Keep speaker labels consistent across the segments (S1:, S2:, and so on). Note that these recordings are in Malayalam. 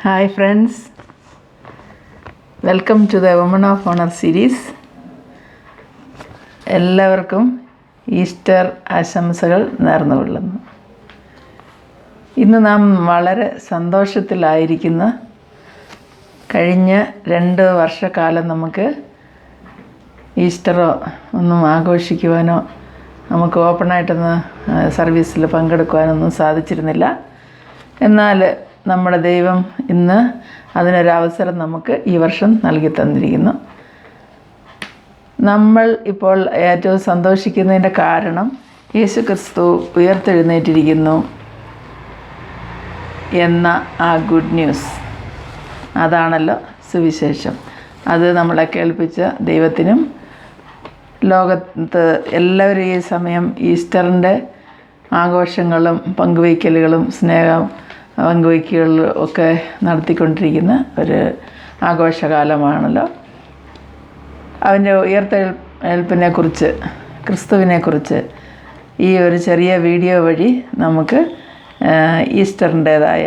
S1: Hi friends, welcome to the Women of Honor series. എല്ലാവർക്കും ഈസ്റ്റർ ആശംസകൾ നേർന്നുകൊള്ളുന്നു. ഇന്ന് നാം വളരെ സന്തോഷത്തിലായിരിക്കുന്ന കഴിഞ്ഞ 2 വർഷക്കാലം നമുക്ക് ഈസ്റ്ററോ ഒന്നും ആഘോഷിക്കുവാനോ നമുക്ക് ഓപ്പണായിട്ടൊന്ന് സർവീസിൽ പങ്കെടുക്കുവാനൊന്നും സാധിച്ചിരുന്നില്ല. എന്നാൽ നമ്മുടെ ദൈവം ഇന്ന് അതിനൊരവസരം നമുക്ക് ഈ വർഷം നൽകി തന്നിരിക്കുന്നു. നമ്മൾ ഇപ്പോൾ ഏറ്റവും സന്തോഷിക്കുന്നതിൻ്റെ കാരണം യേശു ക്രിസ്തു ഉയർത്തെഴുന്നേറ്റിരിക്കുന്നു എന്ന ആ ഗുഡ് ന്യൂസ്, അതാണല്ലോ സുവിശേഷം. അത് നമ്മളെ കേൾപ്പിച്ച ദൈവത്തിനും ലോകത്ത് എല്ലാവരും ഈ സമയം ഈസ്റ്ററിൻ്റെ ആഘോഷങ്ങളും പങ്കുവയ്ക്കലുകളും സ്നേഹം പങ്കുവയ്ക്കലും ഒക്കെ നടത്തിക്കൊണ്ടിരിക്കുന്ന ഒരു ആഘോഷകാലമാണല്ലോ. അവൻ്റെ ഉയർത്തെഴുന്നേൽപ്പിനെക്കുറിച്ച്, ക്രിസ്തുവിനെക്കുറിച്ച് ഈ ഒരു ചെറിയ വീഡിയോ വഴി നമുക്ക് ഈസ്റ്ററിൻ്റേതായ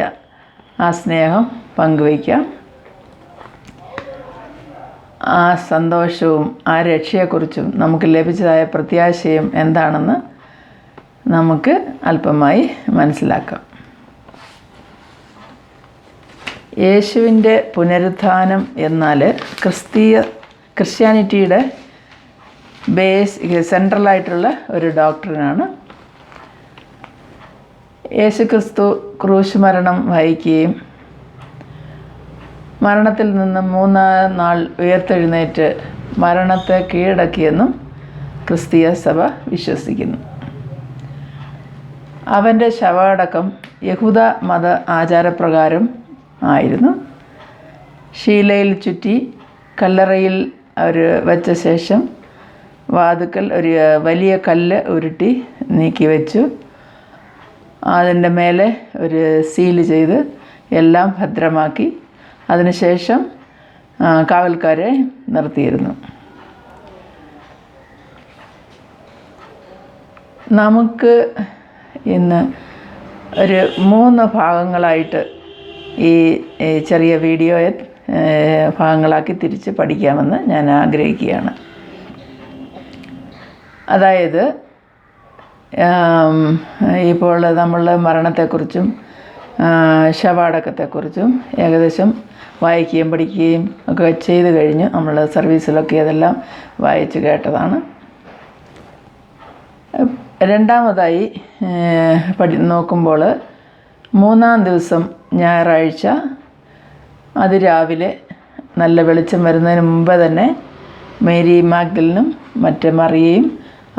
S1: ആ സ്നേഹം പങ്കുവയ്ക്കാം. ആ സന്തോഷവും ആ രക്ഷയെക്കുറിച്ചും നമുക്ക് ലഭിച്ചതായ പ്രത്യാശയും എന്താണെന്ന് നമുക്ക് അല്പമായി മനസ്സിലാക്കാം. യേശുവിൻ്റെ പുനരുത്ഥാനം എന്നാൽ ക്രിസ്ത്യാനിറ്റിയുടെ സെൻട്രലായിട്ടുള്ള ഒരു ഡോക്ട്രിനാണ്. യേശു ക്രിസ്തു ക്രൂശ് മരണം വഹിക്കുകയും മരണത്തിൽ നിന്ന് 3-ാം നാൾ ഉയർത്തെഴുന്നേറ്റ് മരണത്തെ കീഴടക്കിയെന്നും ക്രിസ്തീയ സഭ വിശ്വസിക്കുന്നു. അവൻ്റെ ശവാടക്കം യഹൂദ മത ആചാരപ്രകാരം ആയിരുന്നു. ശീലയിൽ ചുറ്റി കല്ലറയിൽ അവർ വച്ച ശേഷം വാതുക്കൽ ഒരു വലിയ കല്ല് ഉരുട്ടി നീക്കി വെച്ചു. അതിൻ്റെ മേലെ ഒരു സീല് ചെയ്ത് എല്ലാം ഭദ്രമാക്കി അതിനുശേഷം കാവൽക്കാരെ നിർത്തിയിരുന്നു. നമുക്ക് ഇന്ന് ഒരു 3 ഭാഗങ്ങളായിട്ട് ഈ ചെറിയ വീഡിയോയെ ഭാഗങ്ങളാക്കി തിരിച്ച് പഠിക്കാമെന്ന് ഞാൻ ആഗ്രഹിക്കുകയാണ്. അതായത് ഇപ്പോൾ നമ്മൾ മരണത്തെക്കുറിച്ചും ശവാടക്കത്തെക്കുറിച്ചും ഏകദേശം വായിക്കുകയും പഠിക്കുകയും ഒക്കെ ചെയ്ത് കഴിഞ്ഞ് നമ്മൾ സർവീസിലൊക്കെ അതെല്ലാം വായിച്ച് കേട്ടതാണ്. രണ്ടാമതായി നോക്കുമ്പോൾ 3-ാം ദിവസം ഞായറാഴ്ച അതിരാവിലെ നല്ല വെളിച്ചം വരുന്നതിന് മുമ്പ് തന്നെ മേരി മാഗ്ദലിനും മറ്റ് മറിയയും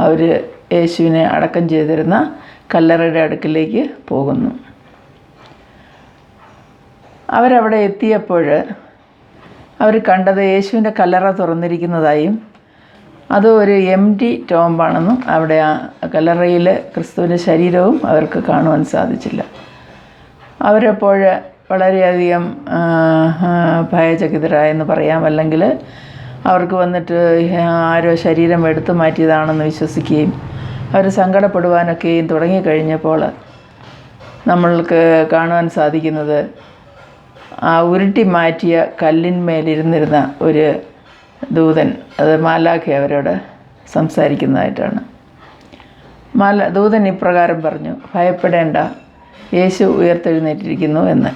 S1: അവർ യേശുവിനെ അടക്കം ചെയ്തിരുന്ന കല്ലറയുടെ അടുക്കിലേക്ക് പോകുന്നു. അവരവിടെ എത്തിയപ്പോൾ അവർ കണ്ടത് യേശുവിൻ്റെ കല്ലറ തുറന്നിരിക്കുന്നതായും അത് ഒരു എംപ്റ്റി ടോംബാണെന്നും അവിടെ ആ കല്ലറയിൽ ക്രിസ്തുവിൻ്റെ ശരീരവും അവർക്ക് കാണുവാൻ സാധിച്ചില്ല. അവരപ്പോൾ വളരെയധികം ഭയചകിതരായെന്ന് പറയാം. അല്ലെങ്കിൽ അവർക്ക് വന്നിട്ട് ആരോ ശരീരം എടുത്തു മാറ്റിയതാണെന്ന് വിശ്വസിക്കുകയും അവർ സങ്കടപ്പെടുവാനൊക്കെയും തുടങ്ങിക്കഴിഞ്ഞപ്പോൾ നമ്മൾക്ക് കാണുവാൻ സാധിക്കുന്നത് ആ ഉരുട്ടി മാറ്റിയ കല്ലിന്മേലിരുന്നിരുന്ന ഒരു ദൂതൻ, അത് മാലാഖ അവരോട് സംസാരിക്കുന്നതായിട്ടാണ്. ദൂതൻ ഇപ്രകാരം പറഞ്ഞു, ഭയപ്പെടേണ്ട, യേശു ഉയർത്തെഴുന്നേറ്റിരിക്കുന്നു എന്ന്.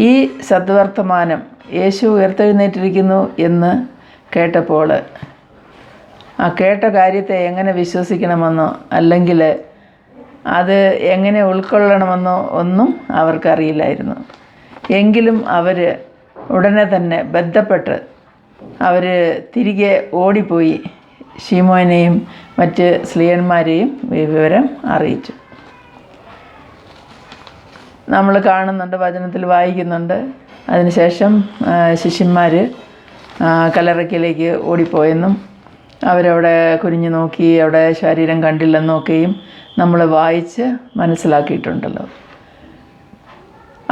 S1: ഈ സദ്വർത്തമാനം യേശു ഉയർത്തെഴുന്നേറ്റിരിക്കുന്നു എന്ന് കേട്ടപ്പോൾ ആ കേട്ട കാര്യത്തെ എങ്ങനെ വിശ്വസിക്കണമെന്നോ അല്ലെങ്കിൽ അത് എങ്ങനെ ഉൾക്കൊള്ളണമെന്നോ ഒന്നും അവർക്കറിയില്ലായിരുന്നു. എങ്കിലും അവർ ഉടനെ തന്നെ ബന്ധപ്പെട്ട് അവർ തിരികെ ഓടിപ്പോയി ശീമോനെയും മറ്റ് സ്ലീഹന്മാരെയും വിവരം അറിയിച്ചു. നമ്മൾ കാണുന്നുണ്ട്, വചനത്തിൽ വായിക്കുന്നുണ്ട്. അതിനുശേഷം ശിഷ്യന്മാർ കല്ലറയ്ക്കലേക്ക് ഓടിപ്പോയെന്നും അവരവിടെ കുനിഞ്ഞു നോക്കി അവിടെ ശരീരം കണ്ടില്ലെന്നൊക്കെയും നമ്മൾ വായിച്ച് മനസ്സിലാക്കിയിട്ടുണ്ടല്ലോ.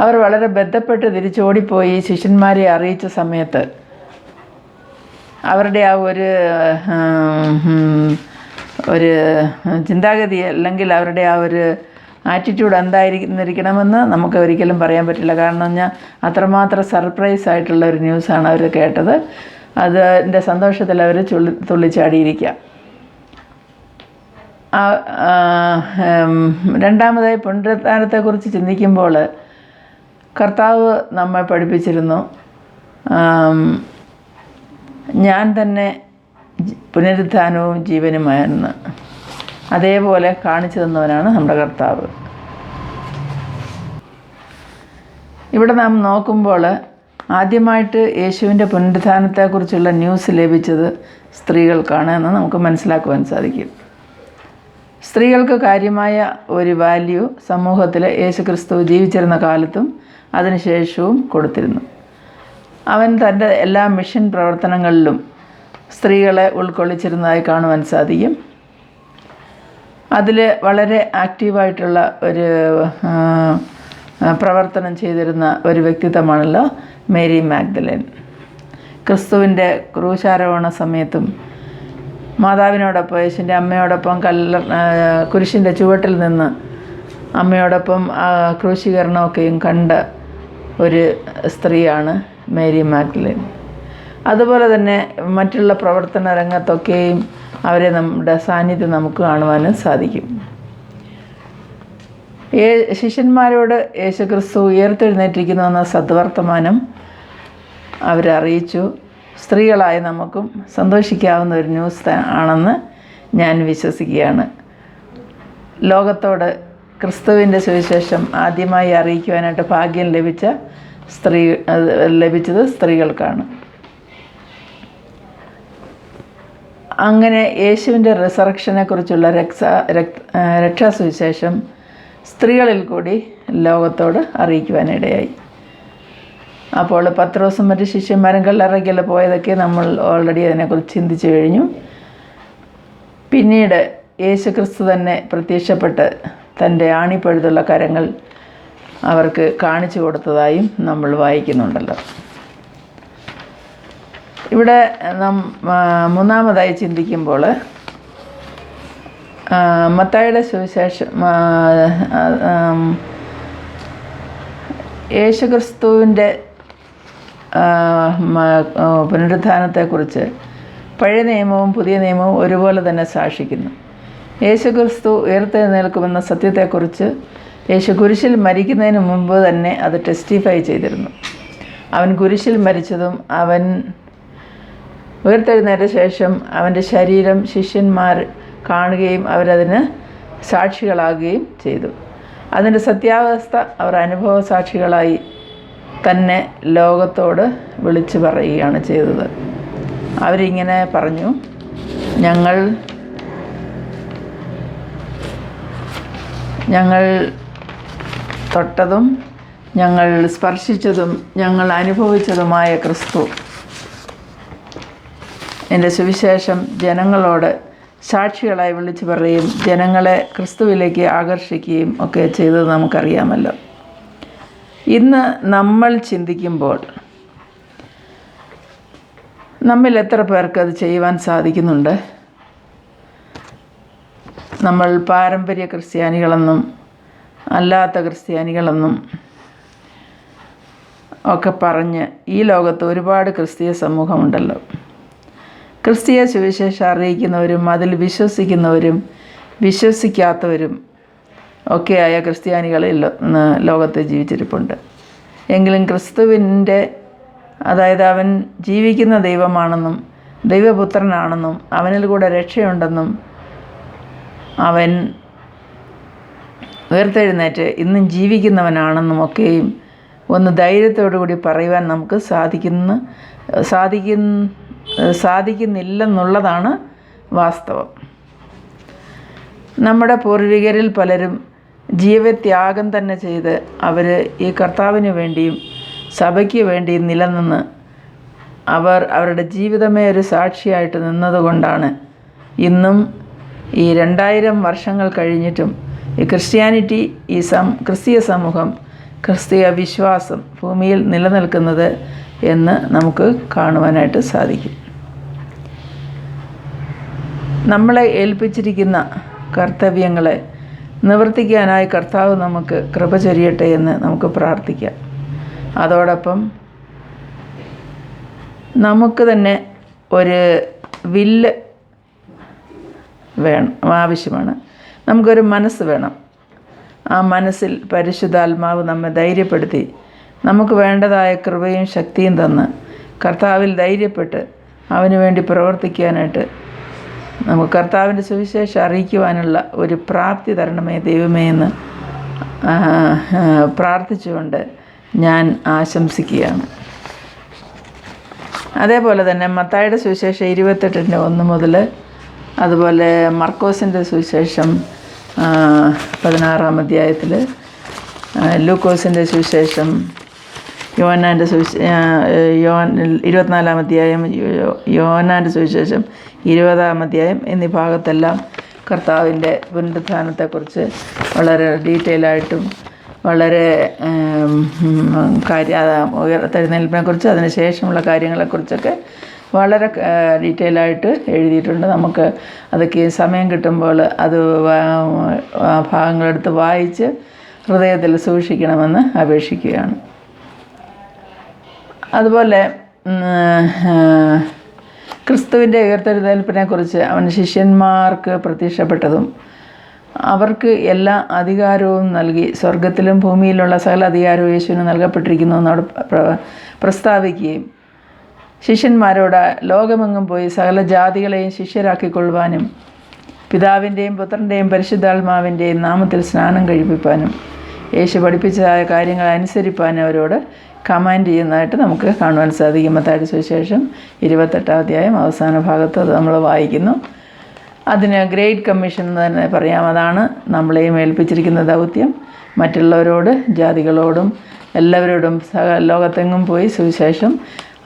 S1: അവർ വളരെ ബന്ധപ്പെട്ട് തിരിച്ചോടിപ്പോയി ശിഷ്യന്മാരെ അറിയിച്ച സമയത്ത് അവരുടെ ആ ഒരു ചിന്താഗതി അല്ലെങ്കിൽ അവരുടെ ആ ഒരു ആറ്റിറ്റ്യൂഡ് എന്തായിരിക്കണമെന്ന് നമുക്ക് ഒരിക്കലും പറയാൻ പറ്റില്ല. കാരണം പറഞ്ഞാൽ അത്രമാത്രം സർപ്രൈസ് ആയിട്ടുള്ള ഒരു ന്യൂസാണ് അവർ കേട്ടത്. അതിൻ്റെ സന്തോഷത്തിൽ അവർ തുള്ളിച്ചാടിയിരിക്കുക. രണ്ടാമതായി പുനരുത്ഥാനത്തെക്കുറിച്ച് ചിന്തിക്കുമ്പോൾ കർത്താവ് നമ്മെ പഠിപ്പിച്ചിരുന്നു, ഞാൻ തന്നെ പുനരുത്ഥാനവും ജീവനുമായിരുന്നു. അതേപോലെ കാണിച്ചു തന്നവനാണ് നമ്മുടെ കർത്താവ്. ഇവിടെ നാം നോക്കുമ്പോൾ ആദ്യമായിട്ട് യേശുവിൻ്റെ പുനരുത്ഥാനത്തെക്കുറിച്ചുള്ള ന്യൂസ് ലഭിച്ചത് സ്ത്രീകൾക്കാണ് എന്ന് നമുക്ക് മനസ്സിലാക്കുവാൻ സാധിക്കും. സ്ത്രീകൾക്ക് കാര്യമായ ഒരു വാല്യൂ സമൂഹത്തിൽ യേശുക്രിസ്തു ജീവിച്ചിരുന്ന കാലത്തും അതിനുശേഷവും കൊടുത്തിരുന്നു. അവൻ തൻ്റെ എല്ലാ മിഷൻ പ്രവർത്തനങ്ങളിലും സ്ത്രീകളെ ഉൾക്കൊള്ളിച്ചിരുന്നതായി കാണുവാൻ സാധിക്കും. അതിൽ വളരെ ആക്റ്റീവായിട്ടുള്ള ഒരു പ്രവർത്തനം ചെയ്തിരുന്ന ഒരു വ്യക്തിത്വമാണല്ലോ മേരി മാഗ്ദലേൻ. ക്രിസ്തുവിൻ്റെ ക്രൂശാരോഹണ സമയത്തും മാതാവിനോടൊപ്പം യേശുവിൻ്റെ അമ്മയോടൊപ്പം കുരിശിൻ്റെ ചുവട്ടിൽ നിന്ന് അമ്മയോടൊപ്പം ക്രൂശീകരണമൊക്കെയും കണ്ട ഒരു സ്ത്രീയാണ് മേരി മാഗ്ദലേൻ. അതുപോലെ തന്നെ മറ്റുള്ള പ്രവർത്തന രംഗത്തൊക്കെയും അവരെ നമ്മുടെ സാന്നിധ്യം നമുക്ക് കാണുവാനും സാധിക്കും. ശിഷ്യന്മാരോട് യേശുക്രിസ്തു ഉയർത്തെഴുന്നേറ്റിരിക്കുന്നു എന്ന സദ്വർത്തമാനം അവരറിയിച്ചു. സ്ത്രീകളായ നമുക്കും സന്തോഷിക്കാവുന്ന ഒരു ന്യൂസ് ആണെന്ന് ഞാൻ വിശ്വസിക്കുകയാണ്. ലോകത്തോട് ക്രിസ്തുവിൻ്റെ സുവിശേഷം ആദ്യമായി അറിയിക്കുവാനായിട്ട് ഭാഗ്യം ലഭിച്ചത് സ്ത്രീകൾക്കാണ്. അങ്ങനെ യേശുവിൻ്റെ റിസറക്ഷനെക്കുറിച്ചുള്ള രക്ഷാസുവിശേഷം സ്ത്രീകളിൽ കൂടി ലോകത്തോട് അറിയിക്കുവാനിടയായി. അപ്പോൾ പത്രോസും മറ്റ് ശിഷ്യന്മാരും കല്ലറയ്ക്കൽ പോയതൊക്കെ നമ്മൾ ഓൾറെഡി അതിനെക്കുറിച്ച് ചിന്തിച്ചു കഴിഞ്ഞു. പിന്നീട് യേശുക്രിസ്തു തന്നെ പ്രത്യക്ഷപ്പെട്ട് തൻ്റെ ആണിപ്പഴുതുള്ള കരങ്ങൾ അവർക്ക് കാണിച്ചു കൊടുത്തതായും നമ്മൾ വായിക്കുന്നുണ്ടല്ലോ. ഇവിടെ മൂന്നാമതായി ചിന്തിക്കുമ്പോൾ മത്തായിയുടെ സുവിശേഷം യേശുക്രിസ്തുവിൻ്റെ പുനരുത്ഥാനത്തെക്കുറിച്ച് പഴയ നിയമവും പുതിയ നിയമവും ഒരുപോലെ തന്നെ സാക്ഷിക്കുന്നു. യേശുക്രിസ്തു ഉയർത്തെഴുന്നേൽക്കുമെന്ന സത്യത്തെക്കുറിച്ച് യേശു കുരിശിൽ മരിക്കുന്നതിന് മുമ്പ് തന്നെ അത് ടെസ്റ്റിഫൈ ചെയ്തിരുന്നു. അവൻ കുരിശിൽ മരിച്ചതും അവൻ ഉയർത്തെഴുന്നേറ്റ ശേഷം അവൻ്റെ ശരീരം ശിഷ്യന്മാർ കാണുകയും അവരതിന് സാക്ഷികളാകുകയും ചെയ്തു. അതിൻ്റെ സത്യാവസ്ഥ അവർ അനുഭവ സാക്ഷികളായി തന്നെ ലോകത്തോട് വിളിച്ചു പറയുകയാണ് ചെയ്തത്. അവരിങ്ങനെ പറഞ്ഞു, ഞങ്ങൾ തൊട്ടതും ഞങ്ങൾ സ്പർശിച്ചതും ഞങ്ങൾ അനുഭവിച്ചതുമായ ക്രിസ്തു എൻ്റെ സുവിശേഷം ജനങ്ങളോട് സാക്ഷികളായി വിളിച്ചു പറയുകയും ജനങ്ങളെ ക്രിസ്തുവിലേക്ക് ആകർഷിക്കുകയും ഒക്കെ ചെയ്തത് നമുക്കറിയാമല്ലോ. ഇന്ന് നമ്മൾ ചിന്തിക്കുമ്പോൾ നമ്മിൽ എത്ര പേർക്ക് അത് ചെയ്യുവാൻ സാധിക്കുന്നുണ്ട്? നമ്മൾ പാരമ്പര്യ ക്രിസ്ത്യാനികളെന്നും അല്ലാത്ത ക്രിസ്ത്യാനികളെന്നും ഒക്കെ പറഞ്ഞ് ഈ ലോകത്ത് ഒരുപാട് ക്രിസ്തീയ സമൂഹമുണ്ടല്ലോ. ക്രിസ്തീയ സുവിശേഷം അറിയിക്കുന്നവരും അതിൽ വിശ്വസിക്കുന്നവരും വിശ്വസിക്കാത്തവരും ഒക്കെയായ ക്രിസ്ത്യാനികളിൽ ലോകത്ത് ജീവിച്ചിരിപ്പുണ്ട്. എങ്കിലും ക്രിസ്തുവിൻ്റെ, അതായത് അവൻ ജീവിക്കുന്ന ദൈവമാണെന്നും ദൈവപുത്രനാണെന്നും അവനിൽ കൂടെ രക്ഷയുണ്ടെന്നും അവൻ ഉയർത്തെഴുന്നേറ്റ് ഇന്നും ജീവിക്കുന്നവനാണെന്നും ഒക്കെയും ഒന്ന് ധൈര്യത്തോടു കൂടി പറയുവാൻ നമുക്ക് സാധിക്കുന്നില്ലെന്നുള്ളതാണ് വാസ്തവം. നമ്മുടെ പൂർവികരിൽ പലരും ജീവത്യാഗം തന്നെ ചെയ്ത് അവർ ഈ കർത്താവിന് വേണ്ടിയും സഭയ്ക്ക് വേണ്ടിയും നിലനിന്ന് അവരുടെ ജീവിതമേ ഒരു സാക്ഷിയായിട്ട് നിന്നതുകൊണ്ടാണ് ഇന്നും ഈ 2000 വർഷങ്ങൾ കഴിഞ്ഞിട്ടും ഈ ക്രിസ്ത്യാനിറ്റി, ക്രിസ്തീയ സമൂഹം, ക്രിസ്തീയ വിശ്വാസം ഭൂമിയിൽ നിലനിൽക്കുന്നത് എന്ന് നമുക്ക് കാണുവാനായിട്ട് സാധിക്കും. നമ്മളെ ഏൽപ്പിച്ചിരിക്കുന്ന കർത്തവ്യങ്ങളെ നിവർത്തിക്കാനായി കർത്താവ് നമുക്ക് കൃപ ചൊരിയട്ടെ എന്ന് നമുക്ക് പ്രാർത്ഥിക്കാം. അതോടൊപ്പം നമുക്ക് തന്നെ ഒരു വില്ല് ആവശ്യമാണ്. നമുക്കൊരു മനസ്സ് വേണം. ആ മനസ്സിൽ പരിശുദ്ധാത്മാവ് നമ്മെ ധൈര്യപ്പെടുത്തി നമുക്ക് വേണ്ടതായ കൃപയും ശക്തിയും തന്ന് കർത്താവിൽ ധൈര്യപ്പെട്ട് അവന് വേണ്ടി പ്രവർത്തിക്കാനായിട്ട് നമുക്ക് കർത്താവിൻ്റെ സുവിശേഷം അറിയിക്കുവാനുള്ള ഒരു പ്രാപ്തി തരണമേ ദൈവമേ എന്ന് പ്രാർത്ഥിച്ചുകൊണ്ട് ഞാൻ ആശംസിക്കുകയാണ്. അതേപോലെ തന്നെ മത്തായിയുടെ സുവിശേഷം 28:1 മുതൽ, അതുപോലെ മർക്കോസിൻ്റെ സുവിശേഷം 16-ാം അധ്യായത്തിൽ, ലൂക്കോസിൻ്റെ സുവിശേഷം, യോഹന്നാൻ്റെ 24-ാം അധ്യായം, യോഹന്നാൻ്റെ സുവിശേഷം 20-ാം അധ്യായം എന്നീ ഭാഗത്തെല്ലാം കർത്താവിൻ്റെ പുനരുത്ഥാനത്തെക്കുറിച്ച് വളരെ ഡീറ്റെയിലായിട്ടും വളരെ ഉയർത്തെഴുന്നേൽപ്പിനെക്കുറിച്ച് അതിനുശേഷമുള്ള കാര്യങ്ങളെക്കുറിച്ചൊക്കെ വളരെ ഡീറ്റെയിലായിട്ട് എഴുതിയിട്ടുണ്ട്. നമുക്ക് അതൊക്കെ സമയം കിട്ടുമ്പോൾ അത് ഭാഗങ്ങളെടുത്ത് വായിച്ച് ഹൃദയത്തിൽ സൂക്ഷിക്കണമെന്ന് അപേക്ഷിക്കുകയാണ്. അതുപോലെ ക്രിസ്തുവിൻ്റെ ഉയർത്തെഴുന്നേൽപ്പിനെക്കുറിച്ച് അവൻ ശിഷ്യന്മാർക്ക് പ്രത്യക്ഷപ്പെട്ടതും അവർക്ക് എല്ലാ അധികാരവും നൽകി സ്വർഗത്തിലും ഭൂമിയിലുള്ള സകല അധികാരവും യേശുവിന് നൽകപ്പെട്ടിരിക്കുന്നു എന്നോട് പ്രസ്താവിക്കുകയും ശിഷ്യന്മാരോട് ലോകമെങ്ങും പോയി സകല ജാതികളെയും ശിഷ്യരാക്കിക്കൊള്ളുവാനും പിതാവിൻ്റെയും പുത്രൻ്റെയും പരിശുദ്ധാത്മാവിൻ്റെയും നാമത്തിൽ സ്നാനം കഴിപ്പിപ്പാനും യേശു പഠിപ്പിച്ചതായ കാര്യങ്ങൾ അനുസരിപ്പാനും അവരോട് കമാൻഡ് ചെയ്യുന്നതായിട്ട് നമുക്ക് കാണുവാൻ സാധിക്കും. മത്തായിയുടെ സുവിശേഷം 28-ാം അധ്യായം അവസാന ഭാഗത്ത് അത് നമ്മൾ വായിക്കുന്നു. അതിന് ഗ്രേറ്റ് കമ്മീഷൻ എന്ന് തന്നെ പറയാം. അതാണ് നമ്മളെയും ഏൽപ്പിച്ചിരിക്കുന്ന ദൗത്യം. മറ്റുള്ളവരോട്, ജാതികളോടും എല്ലാവരോടും ലോകത്തെങ്ങും പോയി സുവിശേഷം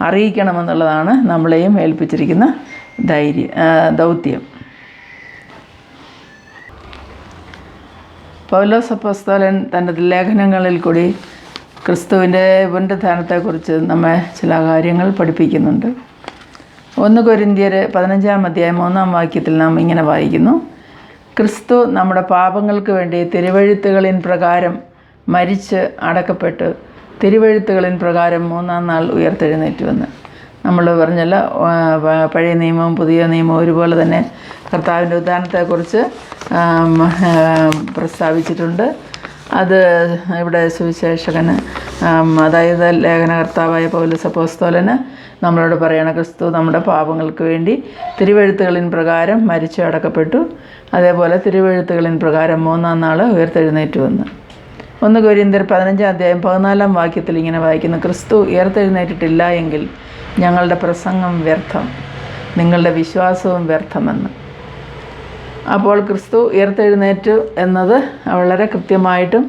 S1: അറിയിക്കണമെന്നുള്ളതാണ് നമ്മളെയും ഏൽപ്പിച്ചിരിക്കുന്ന ദൗത്യം. പൗലോസ് അപ്പോസ്തലൻ തൻ്റെ ലേഖനങ്ങളിൽ കൂടി ക്രിസ്തുവിൻ്റെ പുനരുത്ഥാനത്തെക്കുറിച്ച് നമ്മെ ചില കാര്യങ്ങൾ പഠിപ്പിക്കുന്നുണ്ട്. 1 കൊരിന്ത്യർ 15-ാം അധ്യായം 1-ാം വാക്യത്തിൽ നാം ഇങ്ങനെ വായിക്കുന്നു: ക്രിസ്തു നമ്മുടെ പാപങ്ങൾക്ക് വേണ്ടി തിരുവെഴുത്തുകളിൻ പ്രകാരം മരിച്ച് അടക്കപ്പെട്ട് തിരുവെഴുത്തുകളിൻ പ്രകാരം 3-ാം നാൾ ഉയർത്തെഴുന്നേറ്റുവെന്ന്. നമ്മൾ പറഞ്ഞല്ലോ, പഴയ നിയമവും പുതിയ നിയമവും ഒരുപോലെ തന്നെ കർത്താവിൻ്റെ ഉത്ഥാനത്തെക്കുറിച്ച് പ്രസ്താവിച്ചിട്ടുണ്ട്. അത് ഇവിടെ സുവിശേഷകന്, അതായത് ലേഖനകർത്താവായ പൗലോസ് അപ്പോസ്തലന് നമ്മളോട് പറയണം, ക്രിസ്തു നമ്മുടെ പാപങ്ങൾക്ക് വേണ്ടി തിരുവെഴുത്തുകളിൻ പ്രകാരം മരിച്ചു അടക്കപ്പെട്ടു, അതേപോലെ തിരുവെഴുത്തുകളിൻ പ്രകാരം 3-ാം നാൾ ഉയർത്തെഴുന്നേറ്റുവെന്ന്. 1 കൊരിന്ത്യർ 15-ാം അധ്യായം 14-ാം വാക്യത്തിൽ ഇങ്ങനെ വായിക്കുന്നു: ക്രിസ്തു ഉയർത്തെഴുന്നേറ്റിട്ടില്ല എങ്കിൽ ഞങ്ങളുടെ പ്രസംഗം വ്യർത്ഥം, നിങ്ങളുടെ വിശ്വാസവും വ്യർത്ഥമെന്ന്. അപ്പോൾ ക്രിസ്തു ഉയർത്തെഴുന്നേറ്റു എന്നത് വളരെ കൃത്യമായിട്ടും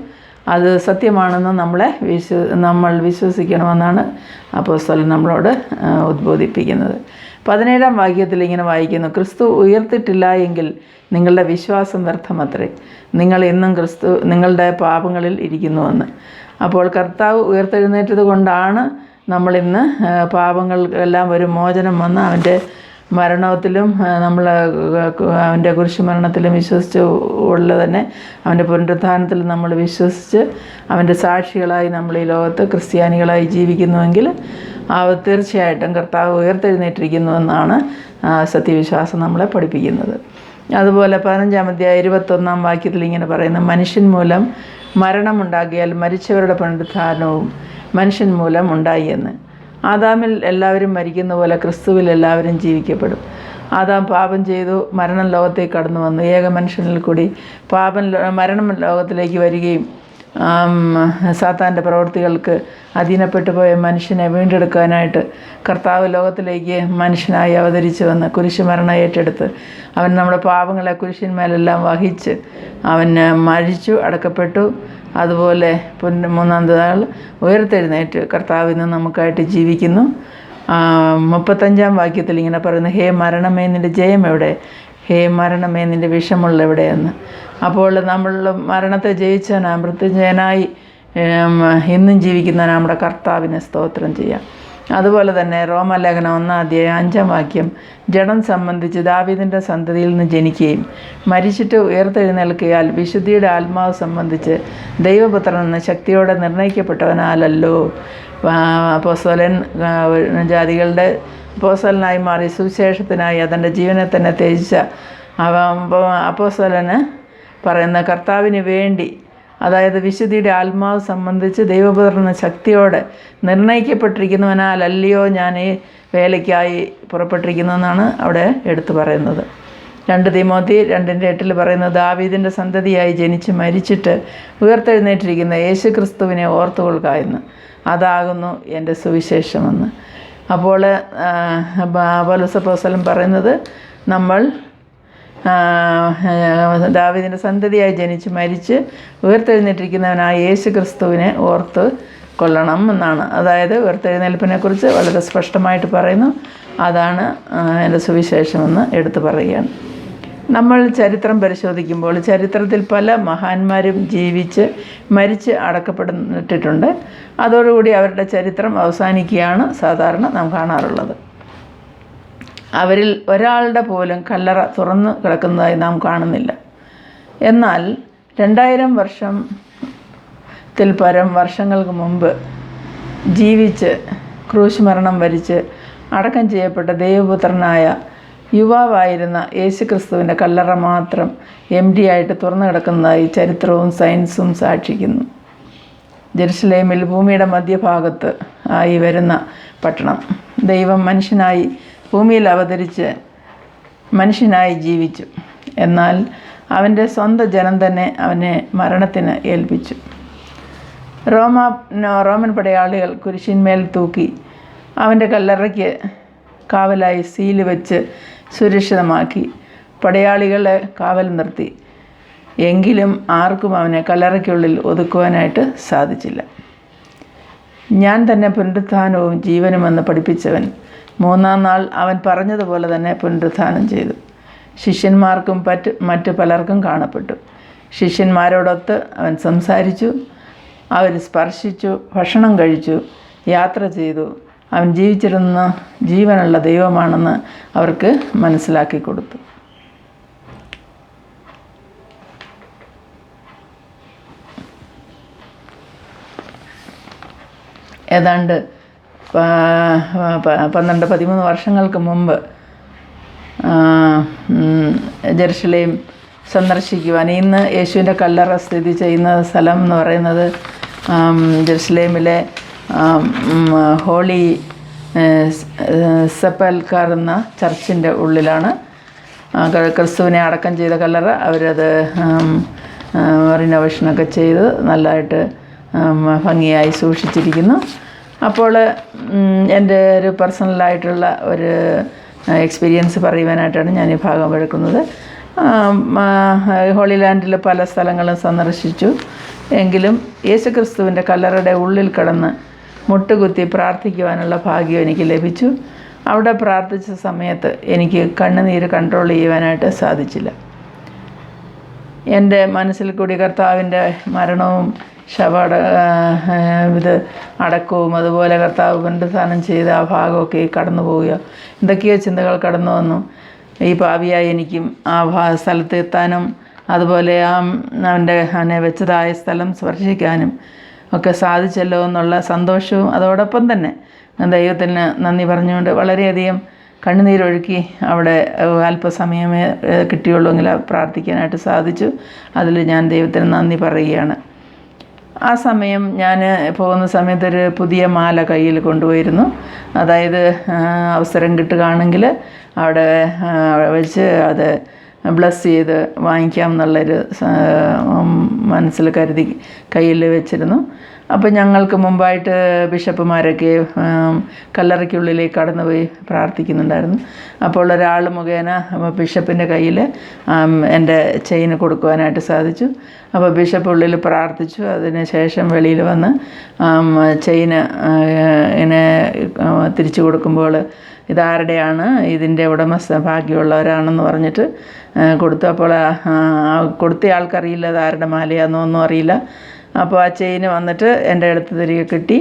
S1: അത് സത്യമാണെന്ന് നമ്മൾ വിശ്വസിക്കണമെന്നാണ് അപ്പോസ്തലൻ നമ്മളോട് ഉദ്ബോധിപ്പിക്കുന്നത്. 17-ാം വാക്യത്തിൽ ഇങ്ങനെ വായിക്കുന്നു: ക്രിസ്തു ഉയർത്തിട്ടില്ല എങ്കിൽ നിങ്ങളുടെ വിശ്വാസം വ്യർത്ഥമത്രേ, നിങ്ങൾ ഇന്നും നിങ്ങളുടെ പാപങ്ങളിൽ ഇരിക്കുന്നുവെന്ന്. അപ്പോൾ കർത്താവ് ഉയർത്തെഴുന്നേറ്റത് കൊണ്ടാണ് നമ്മളിന്ന് പാപങ്ങൾക്കെല്ലാം ഒരു മോചനം വന്ന് അവൻ്റെ മരണത്തിലും നമ്മൾ അവൻ്റെ കുരിശുമരണത്തിലും വിശ്വസിച്ച് തന്നെ അവൻ്റെ പുനരുത്ഥാനത്തിൽ നമ്മൾ വിശ്വസിച്ച് അവൻ്റെ സാക്ഷികളായി നമ്മൾ ഈ ലോകത്ത് ക്രിസ്ത്യാനികളായി ജീവിക്കുന്നുവെങ്കിൽ തീർച്ചയായിട്ടും കർത്താവ് ഉയർത്തെഴുന്നേറ്റിരിക്കുന്നുവെന്നാണ് സത്യവിശ്വാസം നമ്മളെ പഠിപ്പിക്കുന്നത്. അതുപോലെ 15-ാം അധ്യായം 21-ാം വാക്യത്തിൽ ഇങ്ങനെ പറയുന്നു: മനുഷ്യൻ മൂലം മരണമുണ്ടാകിയാൽ മരിച്ചവരുടെ പുനരുത്ഥാനവും മനുഷ്യൻ മൂലം ഉണ്ടായി എന്ന്. ആദാമിൽ എല്ലാവരും മരിക്കുന്ന പോലെ ക്രിസ്തുവിൽ എല്ലാവരും ജീവിക്കപ്പെടും. ആദാം പാപം ചെയ്തു, മരണം ലോകത്തേക്ക് കടന്നു വന്നു. ഏക മനുഷ്യനിൽ കൂടി മരണം ലോകത്തിലേക്ക് വരികയും സാത്താൻ്റെ പ്രവൃത്തികൾക്ക് അധീനപ്പെട്ടു പോയ മനുഷ്യനെ വീണ്ടെടുക്കാനായിട്ട് കർത്താവ് ലോകത്തിലേക്ക് മനുഷ്യനായി അവതരിച്ചു വന്ന് കുരിശുമരണം ഏറ്റെടുത്ത് അവൻ നമ്മുടെ പാപങ്ങളെ കുരിശിന്മേലെല്ലാം വഹിച്ച് അവൻ മരിച്ചു, അടക്കപ്പെട്ടു. അതുപോലെ 3-ാം നാൾ ഉയർത്തെഴുന്നേറ്റ് കർത്താവ് ഇന്ന് നമുക്കായിട്ട് ജീവിക്കുന്നു. 35-ാം വാക്യത്തിൽ ഇങ്ങനെ പറയുന്നു: ഹേ മരണമേ, നിൻ്റെ ജയം എവിടെ? ഹേ മരണമേ, നിൻ്റെ വിഷമുള്ള എവിടെയെന്ന്. അപ്പോൾ നമ്മൾ മരണത്തെ ജയിച്ചവനാ, മൃത്യുഞ്ജയനായി ഇന്നും ജീവിക്കുന്ന നമ്മുടെ കർത്താവിനെ സ്തോത്രം ചെയ്യാം. അതുപോലെ തന്നെ റോമാലേഖനം 1:5 ജഡം സംബന്ധിച്ച് ദാവീദിൻ്റെ സന്തതിയിൽ നിന്ന് ജനിക്കുകയും മരിച്ചിട്ട് ഉയർത്തെഴുന്നേൽക്കയാൽ വിശുദ്ധിയുടെ ആത്മാവ് സംബന്ധിച്ച് ദൈവപുത്രൻ എന്ന ശക്തിയോടെ നിർണയിക്കപ്പെട്ടവനാലല്ലോ അപ്പോസ്തലൻ ജാതികളുടെ അപ്പോസ്തലനായി മാറി സുവിശേഷത്തിനായി അതിൻ്റെ ജീവനെ തന്നെ ത്യജിച്ച അപ്പോസ്തലന് പറയുന്ന കർത്താവിന് വേണ്ടി, അതായത് വിശുദ്ധിയുടെ ആത്മാവ് സംബന്ധിച്ച് ദൈവപുത്രന് ശക്തിയോടെ നിർണയിക്കപ്പെട്ടിരിക്കുന്നവനാലല്ലയോ ഞാൻ ഈ വേലയ്ക്കായി പുറപ്പെട്ടിരിക്കുന്നതെന്നാണ് അവിടെ എടുത്തു പറയുന്നത്. 2 തിമോത്തി 2:8 പറയുന്നത് ദാവീദിൻ്റെ സന്തതിയായി ജനിച്ച് മരിച്ചിട്ട് ഉയർത്തെഴുന്നേറ്റിരിക്കുന്ന യേശു ക്രിസ്തുവിനെ ഓർത്തുകൊള്ളുക എന്ന്, അതാകുന്നു എൻ്റെ സുവിശേഷമെന്ന്. അപ്പോൾ പൗലോസ് അപ്പോസ്തലൻ പറയുന്നത് നമ്മൾ ദാവീദിൻ്റെ സന്തതിയായി ജനിച്ച് മരിച്ച് ഉയർത്തെഴുന്നേറ്റിരിക്കുന്നവനായ യേശു ക്രിസ്തുവിനെ ഓർത്ത് കൊള്ളണം എന്നാണ്. അതായത് ഉയർത്തെഴുന്നേൽപ്പിനെക്കുറിച്ച് വളരെ സ്പഷ്ടമായിട്ട് പറയുന്നു. അതാണ് എൻ്റെ സുവിശേഷമെന്ന് എടുത്തു പറയുകയാണ്. നമ്മൾ ചരിത്രം പരിശോധിക്കുമ്പോൾ ചരിത്രത്തിൽ പല മഹാന്മാരും ജീവിച്ച് മരിച്ച് അടക്കപ്പെട്ടിട്ടുണ്ട്. അതോടുകൂടി അവരുടെ ചരിത്രം അവസാനിക്കുകയാണ് സാധാരണ നാം കാണാറുള്ളത്. അവരിൽ ഒരാളുടെ പോലും കല്ലറ തുറന്നു കിടക്കുന്നതായി നാം കാണുന്നില്ല. എന്നാൽ 2000 വർഷത്തിൽ പരം വർഷങ്ങൾക്ക് മുമ്പ് ജീവിച്ച് ക്രൂശ് മരണം വരിച്ച് അടക്കം ചെയ്യപ്പെട്ട ദൈവപുത്രനായ യുവാവായിരുന്ന യേശു ക്രിസ്തുവിൻ്റെ കല്ലറ മാത്രം എംപ്റ്റി ആയിട്ട് തുറന്നു കിടക്കുന്നതായി ചരിത്രവും സയൻസും സാക്ഷിക്കുന്നു. ജെറുസലേമിൽ ഭൂമിയുടെ മധ്യഭാഗത്ത് ആയി വരുന്ന പട്ടണം, ദൈവം മനുഷ്യനായി ഭൂമിയിൽ അവതരിച്ച് മനുഷ്യനായി ജീവിച്ചു. എന്നാൽ അവൻ്റെ സ്വന്തം ജനം തന്നെ അവനെ മരണത്തിന് ഏൽപ്പിച്ചു. റോമൻ പടയാളികൾ കുരിശിന്മേൽ തൂക്കി അവൻ്റെ കല്ലറയ്ക്ക് കാവലായി സീല് വെച്ച് സുരക്ഷിതമാക്കി. പടയാളികളെ കാവൽ നിർത്തി. എങ്കിലും ആർക്കും അവനെ കല്ലറയ്ക്കുള്ളിൽ ഒതുക്കുവാനായിട്ട് സാധിച്ചില്ല. ഞാൻ തന്നെ പുനരുത്ഥാനവും ജീവനുമെന്ന് പഠിപ്പിച്ചവൻ 3-ാം നാൾ അവൻ പറഞ്ഞതുപോലെ തന്നെ പുനരുത്ഥാനം ചെയ്തു. ശിഷ്യന്മാർക്കും മറ്റു പലർക്കും കാണപ്പെട്ടു. ശിഷ്യന്മാരോടൊത്ത് അവൻ സംസാരിച്ചു, അവർ സ്പർശിച്ചു, ഭക്ഷണം കഴിച്ചു, യാത്ര ചെയ്തു. അവൻ ജീവിച്ചിരുന്ന ജീവനുള്ള ദൈവമാണെന്ന് അവർക്ക് മനസ്സിലാക്കി കൊടുത്തു. ഏതാണ്ട് 12-13 വർഷങ്ങൾക്ക് മുമ്പ് ജെറുസലേം സന്ദർശിക്കുവാൻ, ഇന്ന് യേശുവിൻ്റെ കല്ലറ സ്ഥിതി ചെയ്യുന്ന സ്ഥലം എന്ന് പറയുന്നത് ജെറുസലേമിലെ ഹോളി സെപ്പൽക്കർ എന്ന ചർച്ചിൻ്റെ ഉള്ളിലാണ് ക്രിസ്തുവിനെ അടക്കം ചെയ്ത കല്ലറ. അവരത് റിനോവേഷനൊക്കെ ചെയ്ത് നല്ലതായിട്ട് ഭംഗിയായി സൂക്ഷിച്ചിരിക്കുന്നു. അപ്പോൾ എൻ്റെ ഒരു പേഴ്സണലായിട്ടുള്ള ഒരു എക്സ്പീരിയൻസ് പറയുവാനായിട്ടാണ് ഞാൻ ഈ ഭാഗം എടുക്കുന്നത്. ഹോളി ലാൻഡിൽ പല സ്ഥലങ്ങളും സന്ദർശിച്ചു. എങ്കിലും യേശുക്രിസ്തുവിൻ്റെ കല്ലറയുടെ ഉള്ളിൽ കിടന്ന് മുട്ടുകുത്തി പ്രാർത്ഥിക്കുവാനുള്ള ഭാഗ്യം എനിക്ക് ലഭിച്ചു. അവിടെ പ്രാർത്ഥിച്ച സമയത്ത് എനിക്ക് കണ്ണുനീര് കൺട്രോൾ ചെയ്യുവാനായിട്ട് സാധിച്ചില്ല. എൻ്റെ മനസ്സിൽ കൂടി കർത്താവിൻ്റെ മരണവും ഇത് അടക്കവും അതുപോലെ കർത്താവ് പുനരുത്ഥാനം ചെയ്ത ആ ഭാഗമൊക്കെ കടന്നു പോവുക, എന്തൊക്കെയോ ചിന്തകൾ കടന്നു വന്നു. ഈ പാപിയായി എനിക്കും ആ സ്ഥലത്ത് എത്താനും അതുപോലെ അവനെ വെച്ചതായ സ്ഥലം സ്പർശിക്കാനും ഒക്കെ സാധിച്ചല്ലോ എന്നുള്ള സന്തോഷവും അതോടൊപ്പം തന്നെ ദൈവത്തിന് നന്ദി പറഞ്ഞുകൊണ്ട് വളരെയധികം കണ്ണുനീരൊഴുക്കി അവിടെ അല്പസമയമേ കിട്ടിയുള്ളൂവെങ്കിൽ പ്രാർത്ഥിക്കാനായിട്ട് സാധിച്ചു. അതിൽ ഞാൻ ദൈവത്തിന് നന്ദി പറയുകയാണ്. ആ സമയം ഞാൻ പോകുന്ന സമയത്തൊരു പുതിയ മാല കയ്യിൽ കൊണ്ടുപോയിരുന്നു. അതായത് അവസരം കിട്ടുകയാണെങ്കിൽ അവിടെ വെച്ച് അത് ബ്ലസ് ചെയ്ത് വാങ്ങിക്കാം എന്നുള്ളൊരു മനസ്സിൽ കരുതി കയ്യിൽ വെച്ചിരുന്നു. അപ്പോൾ ഞങ്ങൾക്ക് മുമ്പായിട്ട് ബിഷപ്പുമാരൊക്കെ കല്ലറയ്ക്കുള്ളിലേക്ക് കടന്നുപോയി പ്രാർത്ഥിക്കുന്നുണ്ടായിരുന്നു. അപ്പോൾ ഒരാൾ മുഖേന ബിഷപ്പിൻ്റെ കയ്യിൽ എൻ്റെ ചെയിൻ കൊടുക്കുവാനായിട്ട് സാധിച്ചു. അപ്പോൾ ബിഷപ്പ് ഉള്ളിൽ പ്രാർത്ഥിച്ചു. അതിന് ശേഷം വെളിയിൽ വന്ന് ചെയിന് ഇങ്ങനെ തിരിച്ചു കൊടുക്കുമ്പോൾ ഇതാരുടെയാണ്, ഇതിൻ്റെ ഭാഗ്യമുള്ളവരാണെന്ന് പറഞ്ഞിട്ട് കൊടുത്തു. അപ്പോൾ കൊടുത്ത ആൾക്കറിയില്ല അതാരുടെ മാലയാണെന്നോ ഒന്നും അറിയില്ല. അപ്പോൾ ആ ചെയിന് വന്നിട്ട് എൻ്റെ അടുത്ത് തിരികെ കിട്ടി.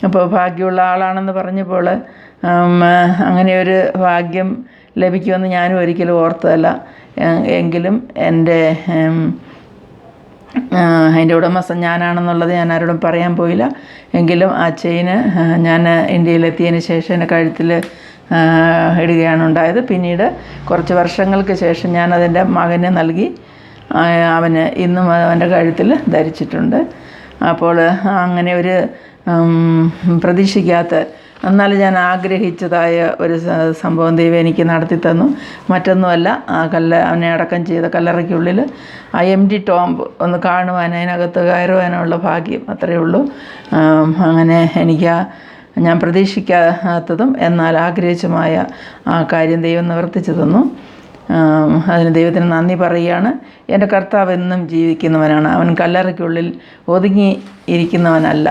S1: അപ്പോൾ ഭാഗ്യമുള്ള ആളാണെന്ന് പറഞ്ഞപ്പോൾ അങ്ങനെ ഒരു ഭാഗ്യം ലഭിക്കുമെന്ന് ഞാനും ഒരിക്കലും ഓർത്തതല്ല. എങ്കിലും അതിൻ്റെ ഉടമസ്ഥൻ ഞാനാണെന്നുള്ളത് ഞാൻ ആരോടും പറയാൻ പോയില്ല. എങ്കിലും ആ ചെയിന് ഞാൻ ഇന്ത്യയിലെത്തിയതിന് ശേഷം എൻ്റെ കഴുത്തിൽ ഇടുകയാണ് ഉണ്ടായത്. പിന്നീട് കുറച്ച് വർഷങ്ങൾക്ക് ശേഷം ഞാൻ അതിൻ്റെ മകന് നൽകി. അവന് ഇന്നും അവൻ്റെ കഴുത്തിൽ ധരിച്ചിട്ടുണ്ട്. അപ്പോൾ അങ്ങനെ ഒരു പ്രതീക്ഷിക്കാത്ത, എന്നാൽ ഞാൻ ആഗ്രഹിച്ചതായ ഒരു സംഭവം ദൈവം എനിക്ക് നടത്തി തന്നു. മറ്റൊന്നുമല്ല, അവനെ അടക്കം ചെയ്ത കല്ലറയ്ക്കുള്ളിൽ ആ എംപ്റ്റി ടോംബ് ഒന്ന് കാണുവാൻ, അതിനകത്ത് കയറുവാനുള്ള ഭാഗ്യം, അത്രയേ ഉള്ളൂ. അങ്ങനെ എനിക്ക് ഞാൻ പ്രതീക്ഷിക്കാത്തതും എന്നാൽ ആഗ്രഹിച്ചുമായ ആ കാര്യം ദൈവം നിവർത്തിച്ചു തന്നു. അതിന് ദൈവത്തിന് നന്ദി പറയുകയാണ്. എൻ്റെ കർത്താവ് എന്നും ജീവിക്കുന്നവനാണ്, അവൻ കല്ലറയ്ക്കുള്ളിൽ ഒതുങ്ങി ഇരിക്കുന്നവനല്ല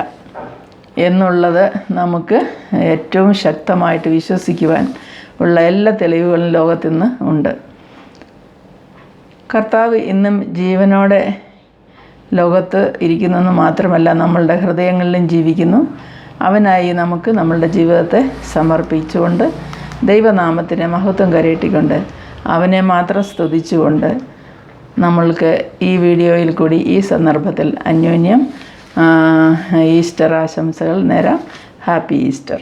S1: എന്നുള്ളത് നമുക്ക് ഏറ്റവും ശക്തമായിട്ട് വിശ്വസിക്കുവാൻ ഉള്ള എല്ലാ തെളിവുകളും ലോകത്തിന്ന് ഉണ്ട്. കർത്താവ് ഇന്നും ജീവനോടെ ലോകത്ത് ഇരിക്കുന്നെന്ന് മാത്രമല്ല, നമ്മളുടെ ഹൃദയങ്ങളിലും ജീവിക്കുന്നു. അവനായി നമുക്ക് നമ്മളുടെ ജീവിതത്തെ സമർപ്പിച്ചുകൊണ്ട് ദൈവനാമത്തിന് മഹത്വം കരയറ്റിക്കൊണ്ട് അവനെ മാത്രം സ്തുതിച്ചുകൊണ്ട് നമ്മൾക്ക് ഈ വീഡിയോയിൽ കൂടി ഈ സന്ദർഭത്തിൽ അന്യോന്യം ഈസ്റ്റർ ആശംസകൾ നേരാം. Happy Easter.